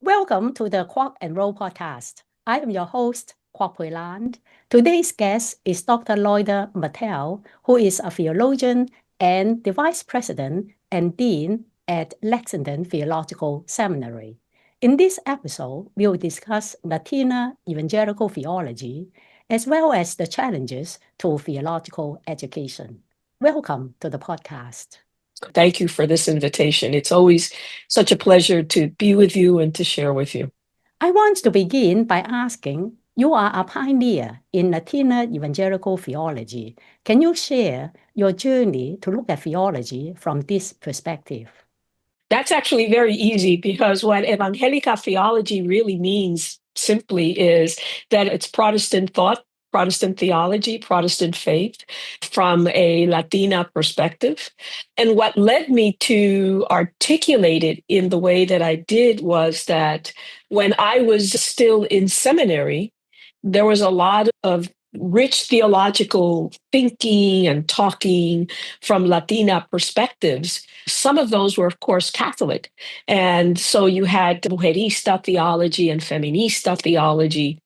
Welcome to the Quack and Roll podcast. I am your host, Quack Pui Lan. Today's guest is Dr. Loida Martell, who is a theologian and the vice president and dean at Lexington Theological Seminary. In this episode, we will discuss Latina evangelical theology, as well as the challenges to theological education. Welcome to the podcast. Thank you for this invitation. It's always such a pleasure to be with you and to share with you. I want to begin by asking, you are a pioneer in Latina evangelical theology. Can you share your journey to look at theology from this perspective? That's actually very easy because what evangelical theology really means simply is that it's Protestant thought, Protestant theology, Protestant faith from a Latina perspective. And what led me to articulate it in the way that I did was that when I was still in seminary, there was a lot of rich theological thinking and talking from Latina perspectives. Some of those were, of course, Catholic. And so you had mujerista theology and feminista theology.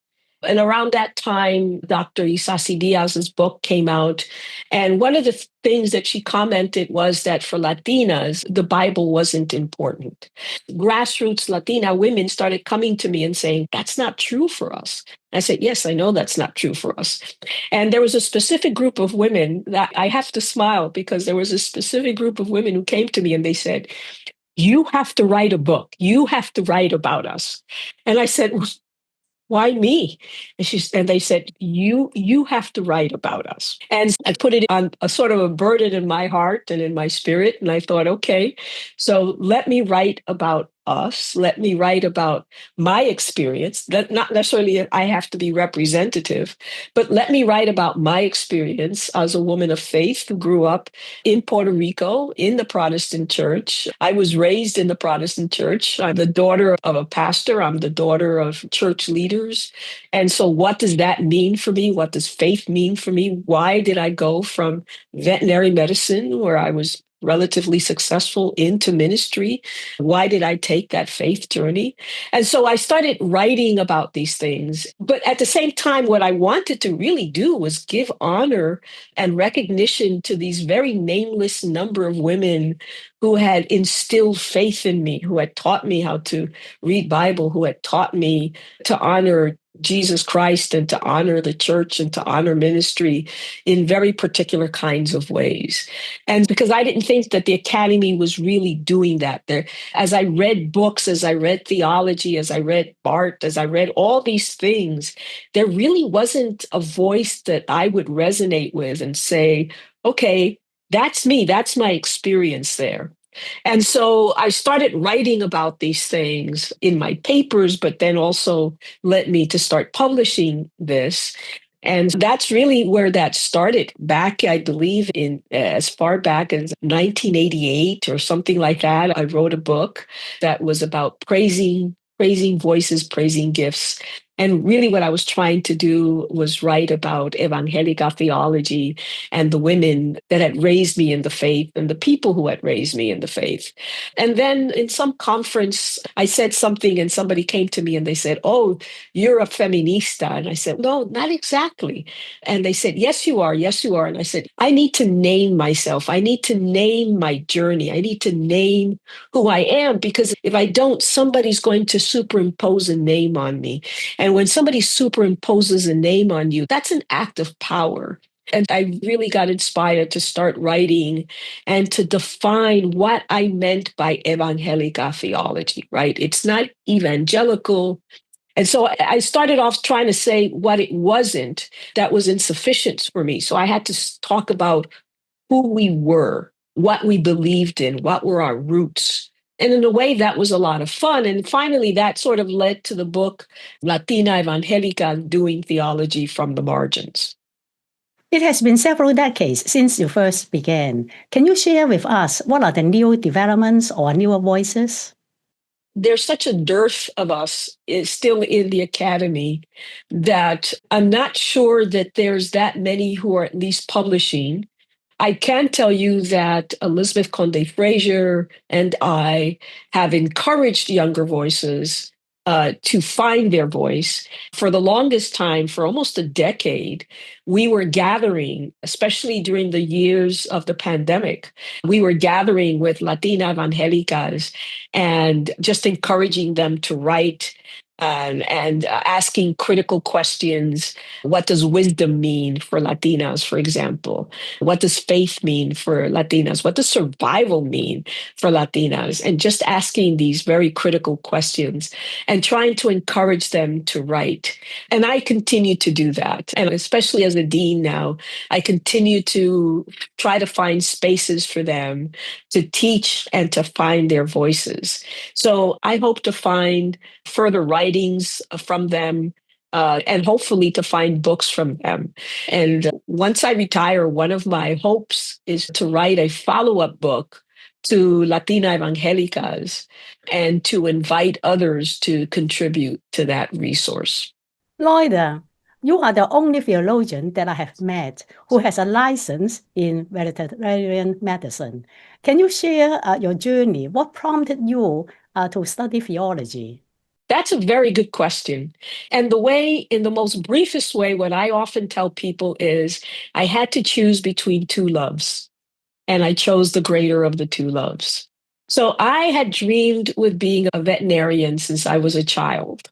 And around that time, Dr. Isasi Diaz's book came out. And one of the things that she commented was that for Latinas, the Bible wasn't important. Grassroots Latina women started coming to me and saying, that's not true for us. I said, yes, I know that's not true for us. And there was a specific group of women that I have to smile because there was a specific group of women who came to me and they said, you have to write a book. You have to write about us. And I said, why me? And they said, you have to write about us. And I put it on a sort of a burden in my heart and in my spirit. And I thought, okay, so let me write about us. Let me write about my experience. That not necessarily I have to be representative, but let me write about my experience as a woman of faith who grew up in Puerto Rico in the Protestant church. I was raised in the Protestant church. I'm the daughter of a pastor. I'm the daughter of church leaders. And so what does that mean for me? What does faith mean for me? Why did I go from veterinary medicine, where I was relatively successful, into ministry? Why did I take that faith journey? And so I started writing about these things. But at the same time, what I wanted to really do was give honor and recognition to these very nameless number of women who had instilled faith in me, who had taught me how to read Bible, who had taught me to honor Jesus Christ and to honor the church and to honor ministry in very particular kinds of ways. And because I didn't think that the academy was really doing that. There, as I read books, as I read theology, as I read art, as I read all these things, there really wasn't a voice that I would resonate with and say, okay, that's me, that's my experience there. And so I started writing about these things in my papers, but then also led me to start publishing this. And that's really where that started back, I believe, in as far back as 1988 or something like that. I wrote a book that was about praising voices, praising gifts. And really, what I was trying to do was write about evangelical theology and the women that had raised me in the faith and the people who had raised me in the faith. And then in some conference, I said something and somebody came to me and they said, oh, you're a feminista. And I said, no, not exactly. And they said, yes, you are. Yes, you are. And I said, I need to name myself. I need to name my journey. I need to name who I am, because if I don't, somebody's going to superimpose a name on me. And when somebody superimposes a name on you, that's an act of power. And I really got inspired to start writing and to define what I meant by evangelical theology, right? It's not evangelical. And so I started off trying to say what it wasn't that was insufficient for me. So I had to talk about who we were, what we believed in, what were our roots. And in a way, that was a lot of fun. And finally, that sort of led to the book, Latina Evangelica, Doing Theology from the Margins. It has been several decades since you first began. Can you share with us what are the new developments or newer voices? There's such a dearth of us still in the academy that I'm not sure that there's that many who are at least publishing. I can tell you that Elizabeth Conde Frazier and I have encouraged younger voices to find their voice. For the longest time, for almost a decade, we were gathering, especially during the years of the pandemic, we were gathering with Latina evangelicas and just encouraging them to write and asking critical questions. What does wisdom mean for Latinas, for example? What does faith mean for Latinas? What does survival mean for Latinas? And just asking these very critical questions and trying to encourage them to write. And I continue to do that. And especially as a dean now, I continue to try to find spaces for them to teach and to find their voices. So I hope to find further writings from them, and hopefully to find books from them. And once I retire, one of my hopes is to write a follow-up book to Latina evangelicas and to invite others to contribute to that resource. Loida, you are the only theologian that I have met who has a license in veterinary medicine. Can you share your journey? What prompted you to study theology? That's a very good question. And the way, in the most briefest way, what I often tell people is I had to choose between two loves, and I chose the greater of the two loves. So I had dreamed with being a veterinarian since I was a child.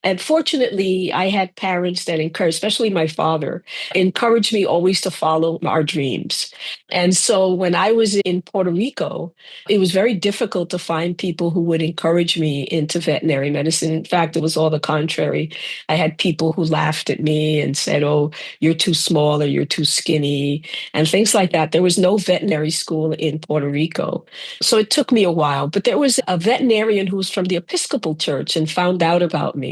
And fortunately, I had parents that encouraged, especially my father, encouraged me always to follow our dreams. And so when I was in Puerto Rico, it was very difficult to find people who would encourage me into veterinary medicine. In fact, it was all the contrary. I had people who laughed at me and said, "Oh, you're too small or you're too skinny," and things like that. There was no veterinary school in Puerto Rico. So it took me a while, but there was a veterinarian who was from the Episcopal Church and found out about me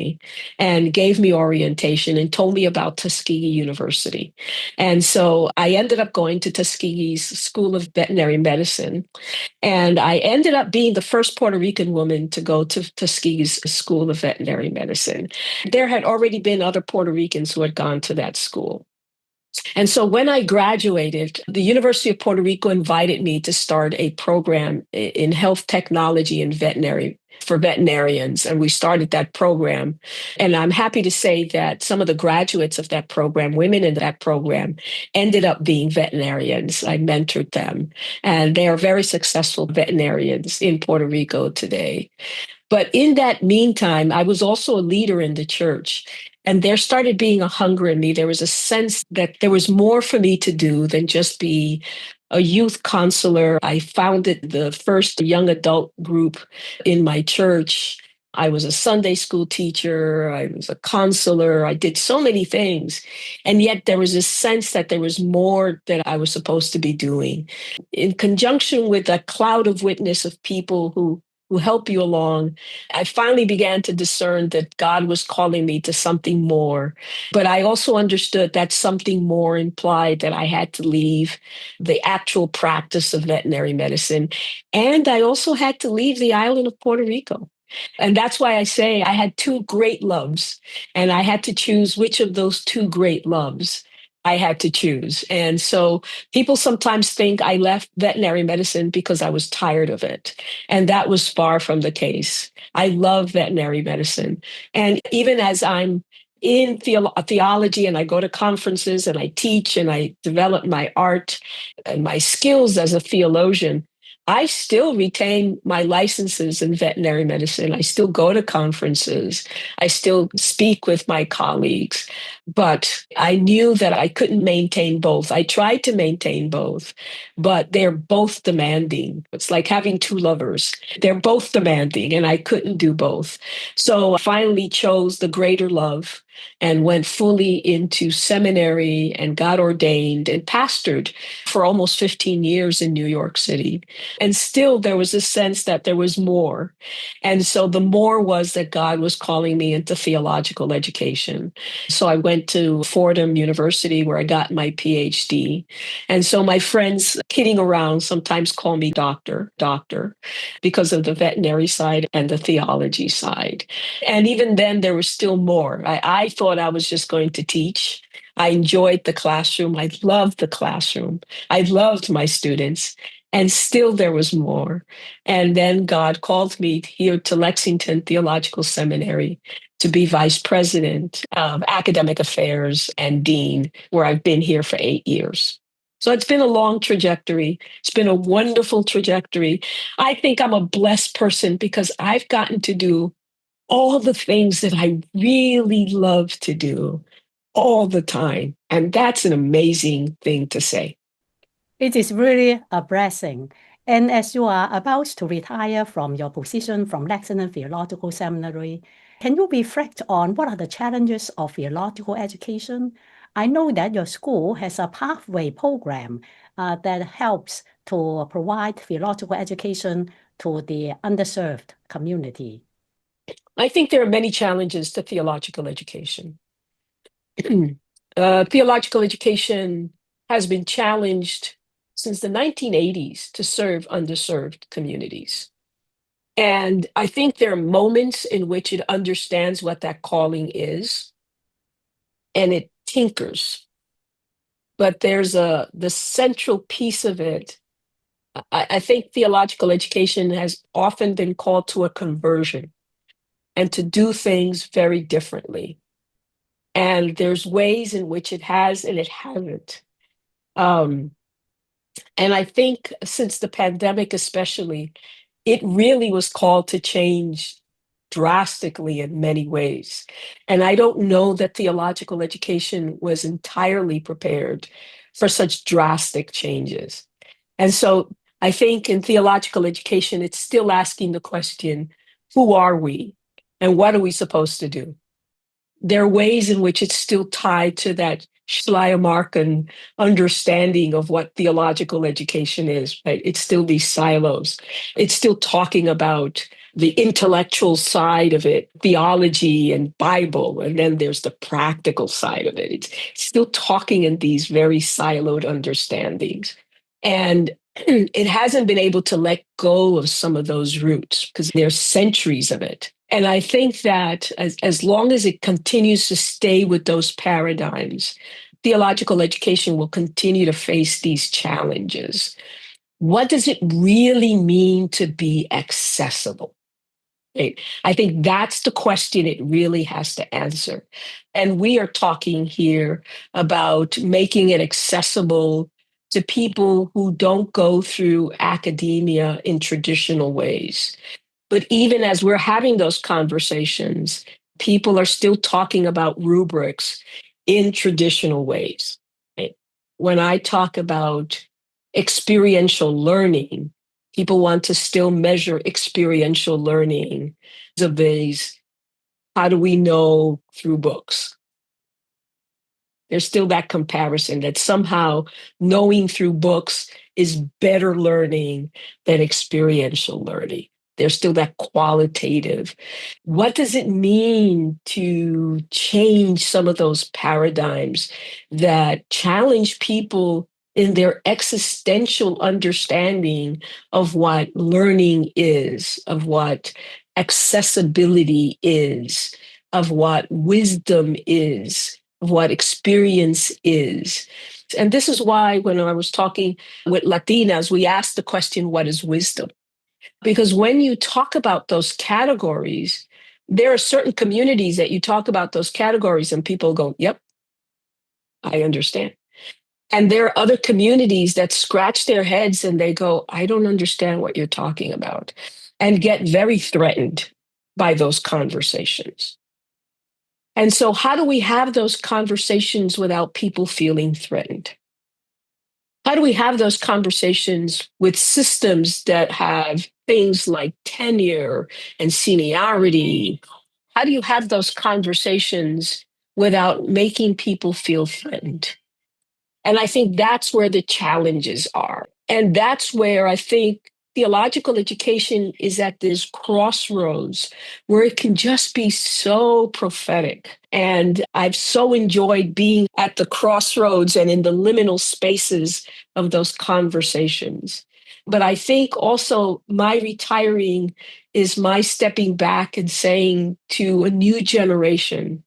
and gave me orientation and told me about Tuskegee University. And so I ended up going to Tuskegee's School of Veterinary Medicine. And I ended up being the first Puerto Rican woman to go to Tuskegee's School of Veterinary Medicine. There had already been other Puerto Ricans who had gone to that school. And so when I graduated, the University of Puerto Rico invited me to start a program in health technology and veterinary for veterinarians. And we started that program. And I'm happy to say that some of the graduates of that program, women in that program, ended up being veterinarians. I mentored them. And they are very successful veterinarians in Puerto Rico today. But in that meantime, I was also a leader in the church. And there started being a hunger in me. There was a sense that there was more for me to do than just be a youth counselor. I founded the first young adult group in my church. I was a Sunday school teacher. I was a counselor. I did so many things. And yet there was a sense that there was more that I was supposed to be doing. In conjunction with a cloud of witness of people who help you along, I finally began to discern that God was calling me to something more. But I also understood that something more implied that I had to leave the actual practice of veterinary medicine. And I also had to leave the island of Puerto Rico. And that's why I say I had two great loves, and I had to choose which of those two great loves I had to choose. And so people sometimes think I left veterinary medicine because I was tired of it. And that was far from the case. I love veterinary medicine. And even as I'm in theology and I go to conferences and I teach and I develop my art and my skills as a theologian, I still retain my licenses in veterinary medicine. I still go to conferences. I still speak with my colleagues. But I knew that I couldn't maintain both. I tried to maintain both, but they're both demanding. It's like having two lovers. They're both demanding, and I couldn't do both. So I finally chose the greater love and went fully into seminary and got ordained and pastored for almost 15 years in New York City. And still there was a sense that there was more. And so the more was that God was calling me into theological education. So I went to Fordham University where I got my PhD. And so my friends kidding around sometimes call me doctor, because of the veterinary side and the theology side. And even then there was still more. I thought I was just going to teach. I enjoyed the classroom. I loved the classroom. I loved my students. And still there was more. And then God called me here to Lexington Theological Seminary to be vice president of academic affairs and dean, where I've been here for 8 years. So it's been a long trajectory. It's been a wonderful trajectory. I think I'm a blessed person because I've gotten to do all the things that I really love to do all the time. And that's an amazing thing to say. It is really a blessing. And as you are about to retire from your position from Lexington Theological Seminary, can you reflect on what are the challenges of theological education? I know that your school has a pathway program that helps to provide theological education to the underserved community. I think there are many challenges to theological education. Theological education has been challenged since the 1980s to serve underserved communities. And I think there are moments in which it understands what that calling is and it tinkers. But there's the central piece of it. I think theological education has often been called to a conversion and to do things very differently. And there's ways in which it has and it hasn't. And I think since the pandemic, especially, it really was called to change drastically in many ways. And I don't know that theological education was entirely prepared for such drastic changes. And so I think in theological education, it's still asking the question, who are we? And what are we supposed to do? There are ways in which it's still tied to that Schleiermacher understanding of what theological education is, right? It's still these silos. It's still talking about the intellectual side of it, theology and Bible, and then there's the practical side of it. It's still talking in these very siloed understandings. And it hasn't been able to let go of some of those roots because there's centuries of it. And I think that as long as it continues to stay with those paradigms, theological education will continue to face these challenges. What does it really mean to be accessible? Right? I think that's the question it really has to answer. And we are talking here about making it accessible to people who don't go through academia in traditional ways. But even as we're having those conversations, people are still talking about rubrics in traditional ways. Right? When I talk about experiential learning, people want to still measure experiential learning of these. How do we know through books? There's still that comparison that somehow knowing through books is better learning than experiential learning. There's still that qualitative. What does it mean to change some of those paradigms that challenge people in their existential understanding of what learning is, of what accessibility is, of what wisdom is, of what experience is? And this is why when I was talking with Latinas, we asked the question, what is wisdom? Because when you talk about those categories, there are certain communities that you talk about those categories and people go, yep, I understand. And there are other communities that scratch their heads and they go, I don't understand what you're talking about, and get very threatened by those conversations. And so, how do we have those conversations without people feeling threatened? How do we have those conversations with systems that have things like tenure and seniority? How do you have those conversations without making people feel threatened? And I think that's where the challenges are. And that's where I think theological education is at this crossroads where it can just be so prophetic. And I've so enjoyed being at the crossroads and in the liminal spaces of those conversations. But I think also my retiring is my stepping back and saying to a new generation,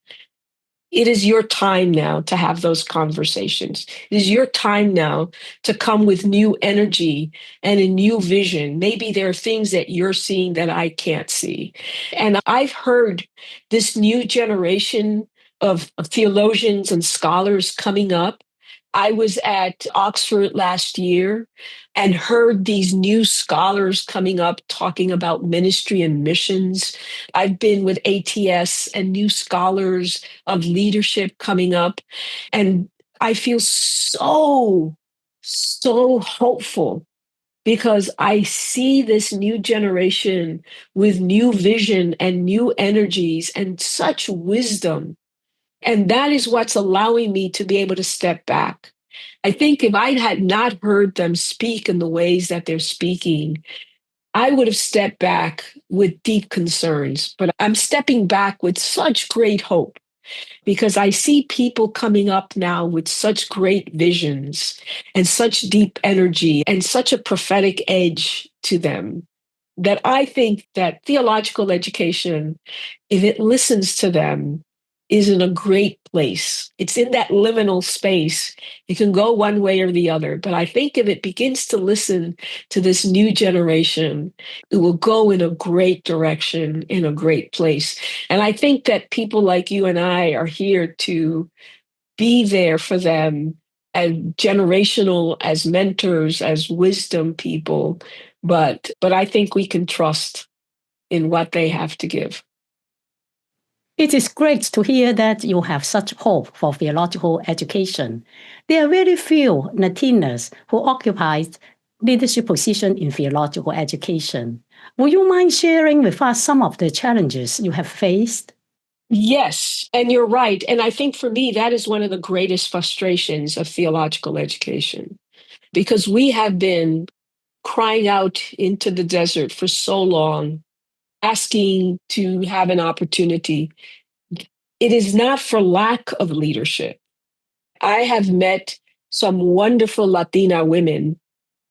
It is your time now to have those conversations. It is your time now to come with new energy and a new vision. Maybe there are things that you're seeing that I can't see. And I've heard this new generation of theologians and scholars coming up. I was at Oxford last year and heard these new scholars coming up talking about ministry and missions. I've been with ATS and new scholars of leadership coming up. And I feel so hopeful because I see this new generation with new vision and new energies and such wisdom. And that is what's allowing me to be able to step back. I think if I had not heard them speak in the ways that they're speaking, I would have stepped back with deep concerns. But I'm stepping back with such great hope because I see people coming up now with such great visions and such deep energy and such a prophetic edge to them that I think that theological education, if it listens to them, is in a great place. It's in that liminal space. It can go one way or the other. But I think if it begins to listen to this new generation, it will go in a great direction, in a great place. And I think that people like you and I are here to be there for them as generational, as mentors, as wisdom people. But I think we can trust in what they have to give. It is great to hear that you have such hope for theological education. There are very few Latinas who occupy leadership positions in theological education. Would you mind sharing with us some of the challenges you have faced? Yes, and you're right. And I think for me, that is one of the greatest frustrations of theological education, because we have been crying out into the desert for so long, asking to have an opportunity. It is not for lack of leadership. I have met some wonderful Latina women.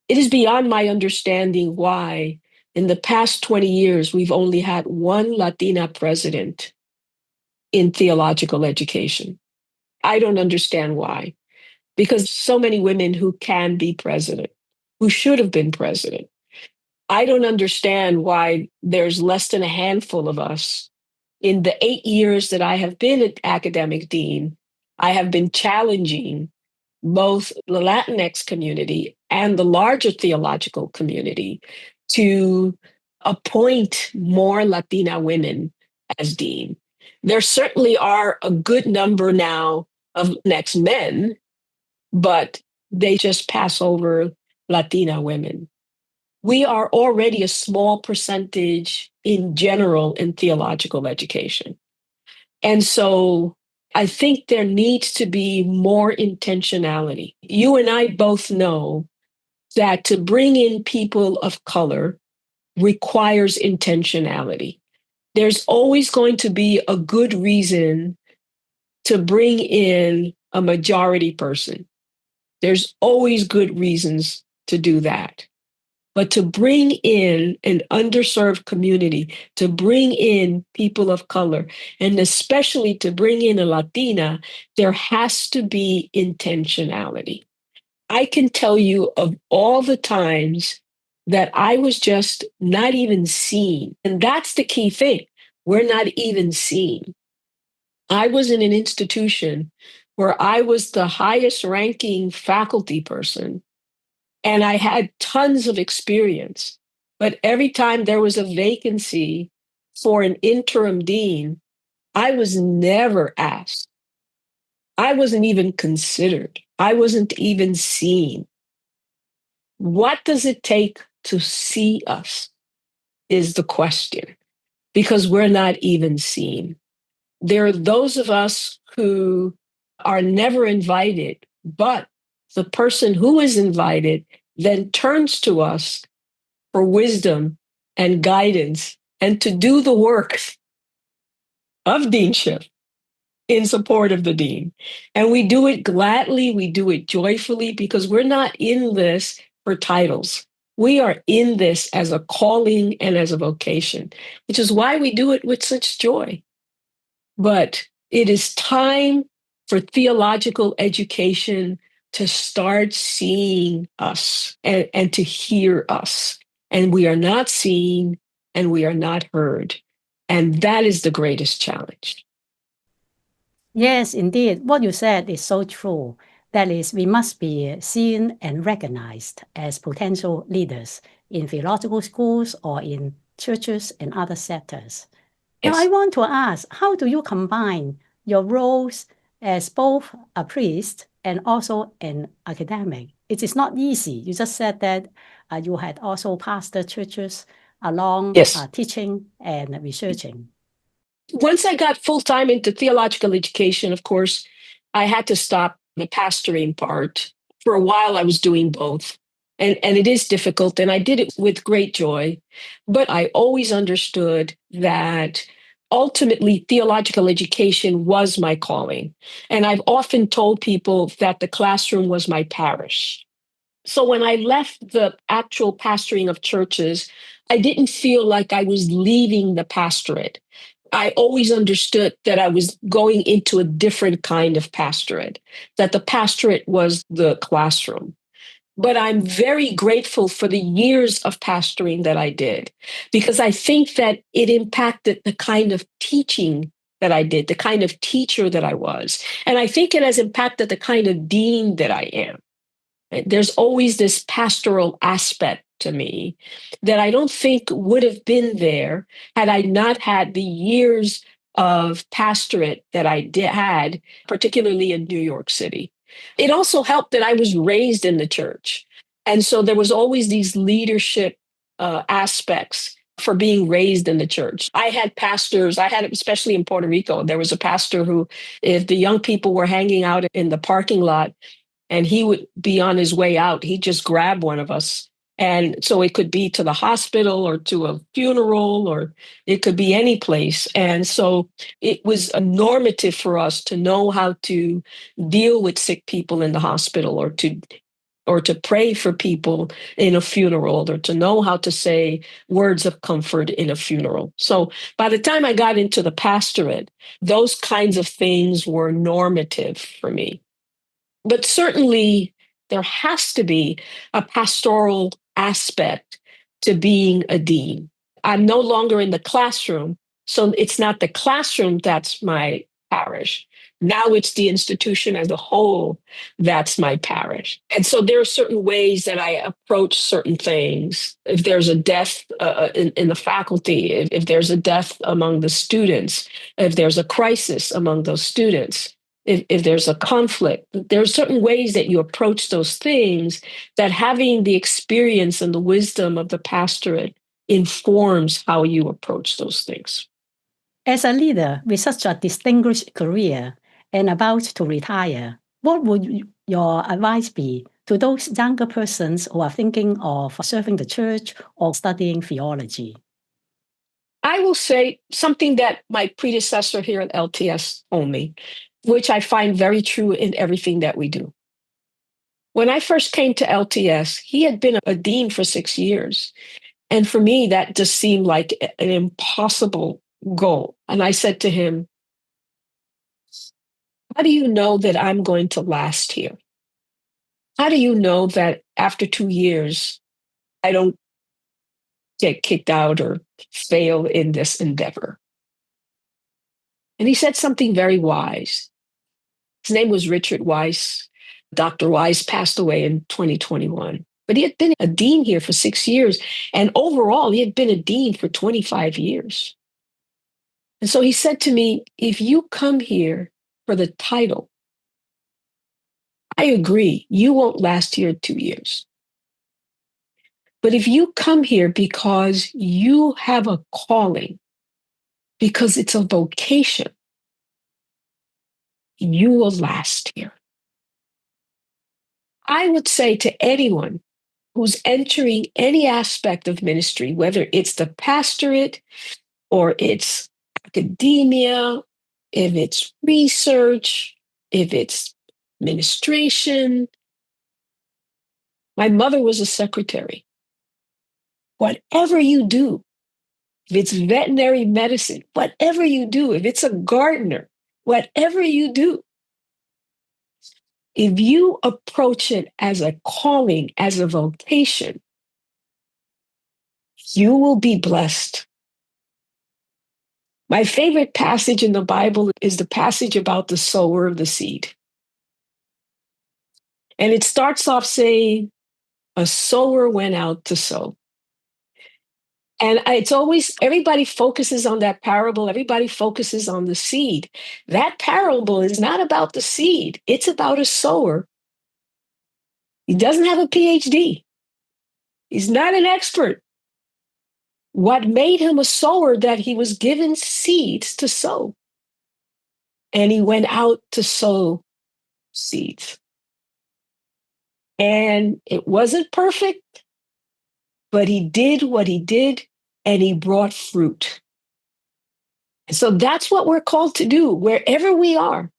It is beyond my understanding why, in the past 20 years, we've only had one Latina president in theological education. I don't understand why, because so many women who can be president, who should have been president. I don't understand why there's less than a handful of us. In the 8 years that I have been an academic dean, I have been challenging both the Latinx community and the larger theological community to appoint more Latina women as dean. There certainly are a good number now of Latinx men, but they just pass over Latina women. We are already a small percentage in general in theological education. And so I think there needs to be more intentionality. You and I both know that to bring in people of color requires intentionality. There's always going to be a good reason to bring in a majority person. There's always good reasons to do that. But to bring in an underserved community, to bring in people of color, and especially to bring in a Latina, there has to be intentionality. I can tell you of all the times that I was just not even seen. And that's the key thing. We're not even seen. I was in an institution where I was the highest ranking faculty person and I had tons of experience. But every time there was a vacancy for an interim dean, I was never asked. I wasn't even considered. I wasn't even seen. What does it take to see us is the question, because we're not even seen. There are those of us who are never invited, but the person who is invited then turns to us for wisdom and guidance and to do the work of deanship in support of the dean. And we do it gladly, we do it joyfully, because we're not in this for titles. We are in this as a calling and as a vocation, which is why we do it with such joy. But It is time for theological education to start seeing us and to hear us. And we are not seen and we are not heard. And that is the greatest challenge. Yes, indeed. What you said is so true. That is, we must be seen and recognized as potential leaders in theological schools or in churches and other sectors. Now, I Yes. want to ask, how do you combine your roles as both a priest and also an academic? It is not easy. You just said that you had also pastored churches along Yes. teaching and researching. Once I got full time into theological education, of course, I had to stop the pastoring part. For a while, I was doing both. And it is difficult, and I did it with great joy. But I always understood that ultimately theological education was my calling. And I've often told people that the classroom was my parish. So when I left the actual pastoring of churches, I didn't feel like I was leaving the pastorate. I always understood that I was going into a different kind of pastorate, that the pastorate was the classroom. But I'm very grateful for the years of pastoring that I did, because I think that it impacted the kind of teaching that I did, the kind of teacher that I was. And I think it has impacted the kind of dean that I am. There's always this pastoral aspect to me that I don't think would have been there had I not had the years of pastorate that I had, particularly in New York City. It also helped that I was raised in the church. And so there was always these leadership aspects for being raised in the church. I had pastors, especially in Puerto Rico, there was a pastor who, if the young people were hanging out in the parking lot, and he would be on his way out, he'd just grab one of us. And so it could be to the hospital or to a funeral, or it could be any place. And so it was a normative for us to know how to deal with sick people in the hospital, or to pray for people in a funeral, or to know how to say words of comfort in a funeral. So by the time I got into the pastorate, those kinds of things were normative for me. But certainly, there has to be a pastoral aspect to being a dean. I'm no longer in the classroom, so it's not the classroom that's my parish. Now it's the institution as a whole that's my parish. And so there are certain ways that I approach certain things. If there's a death in the faculty, if there's a death among the students, if there's a crisis among those students, if there's a conflict, there are certain ways that you approach those things that having the experience and the wisdom of the pastorate informs how you approach those things. As a leader with such a distinguished career and about to retire, what would your advice be to those younger persons who are thinking of serving the church or studying theology? I will say something that my predecessor here at LTS told me, which I find very true in everything that we do. When I first came to LTS, he had been a dean for 6 years. And for me, that just seemed like an impossible goal. And I said to him, how do you know that I'm going to last here? How do you know that after 2 years, I don't get kicked out or fail in this endeavor? And he said something very wise. His name was Richard Weiss. Dr. Weiss passed away in 2021. But he had been a dean here for 6 years. And overall, he had been a dean for 25 years. And so he said to me, if you come here for the title, I agree, you won't last here 2 years. But if you come here because you have a calling, because it's a vocation, you will last here. I would say to anyone who's entering any aspect of ministry, whether it's the pastorate or it's academia, if it's research, if it's administration. My mother was a secretary. Whatever you do, if it's veterinary medicine, whatever you do, if it's a gardener, Whatever you do, if you approach it as a calling, as a vocation, you will be blessed. My favorite passage in the Bible is the passage about the sower of the seed. And it starts off saying, a sower went out to sow. And it's always, everybody focuses on that parable. Everybody focuses on the seed. That parable is not about the seed. It's about a sower. He doesn't have a PhD. He's not an expert. What made him a sower that he was given seeds to sow. And he went out to sow seeds. And it wasn't perfect, but he did what he did and he brought fruit. And so that's what we're called to do. Wherever we are,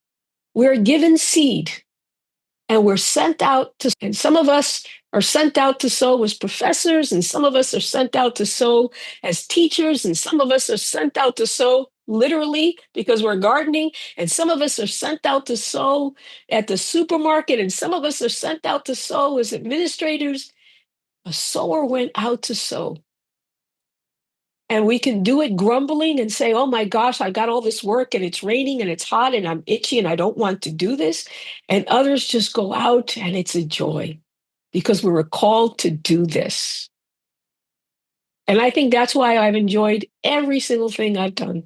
we're given seed and we're sent out to, and some of us are sent out to sow as professors, and some of us are sent out to sow as teachers, and some of us are sent out to sow literally because we're gardening, and some of us are sent out to sow at the supermarket, and some of us are sent out to sow as administrators. A sower went out to sow. And we can do it grumbling and say, oh my gosh, I got all this work and it's raining and it's hot and I'm itchy and I don't want to do this. And others just go out and it's a joy because we were called to do this. And I think that's why I've enjoyed every single thing I've done,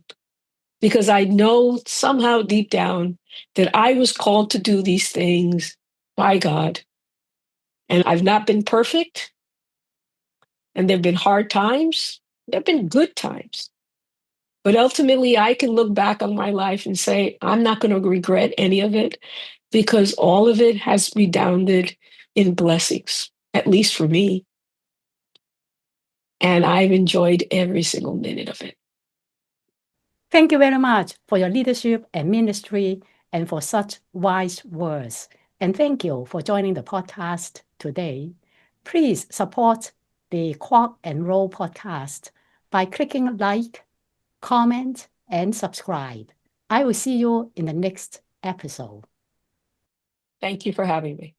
because I know somehow deep down that I was called to do these things by God. And I've not been perfect. And there have been hard times. There have been good times. But ultimately, I can look back on my life and say, I'm not going to regret any of it because all of it has redounded in blessings, at least for me. And I've enjoyed every single minute of it. Thank you very much for your leadership and ministry and for such wise words. And thank you for joining the podcast today. Please support the Quack and Roll podcast by clicking like, comment, and subscribe. I will see you in the next episode. Thank you for having me.